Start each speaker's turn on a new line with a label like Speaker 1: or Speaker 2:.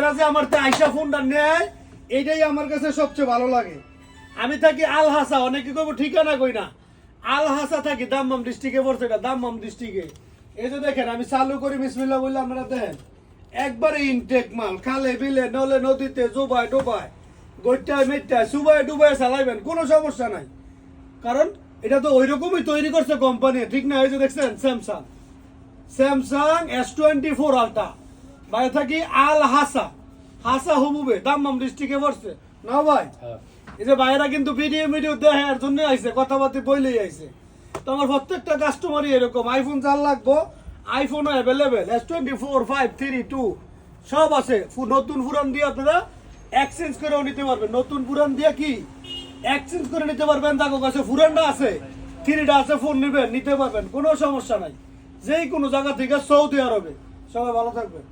Speaker 1: ভাইয়েরা যে আমার আইসা ফোনটা নেয় এইটাই আমার কাছে সবচেয়ে ভালো লাগে। আমি থাকি আল হাসা, অনেকে কইব ঠিকানা কই না, আল হাসা থাকি দাম্মাম ডিস্ট্রিক্টে পড়ছে, এটা দাম্মাম ডিস্ট্রিক্টে। এই যে দেখেন আমি চালু করি বিসমিল্লাহ বললে আপনারা দেখেন একবারে ইনটেক মাল, খালে বিলে নলে নদীতে জোবায় ডোবায় গইটায় মেটটায় সুবায় ডুবায় চালাইবেন, কোনো সমস্যা নাই। কারণ এটা তো ওই রকমই তৈরি করছে কোম্পানি, ঠিক না? এই যে দেখছেন স্যামসাং S24 আলটা বাইরে থাকি আল হাসা, হাসা হুবুবে দাম্মাম ডিস্ট্রিক্টে পড়ছে না ভাই? এই যে ভাইয়েরা কিন্তু ভিডিও দেখার জন্য আইছে, কথাবার্তা বইলেই আইছে। তো আমার প্রত্যেকটা কাস্টমারই এরকম, আইফোন 4 লাগবো, আইফোনও অ্যাভেলেবেল, S24, 5, 3, 2 সব আছে। নতুন পুরান দিয়ে আপনারা এক্সচেঞ্জ করেও নিতে পারবেন, নতুন পুরান দিয়ে কি এক্সচেঞ্জ করে নিতে পারবেন। তার কাছে পুরানটা আছে, 3টা আছে, ফোন নিবেন নিতে পারবেন, কোনো সমস্যা নাই। যেই কোনো জায়গা থেকে, সৌদি আরবে। সবাই ভালো থাকবেন।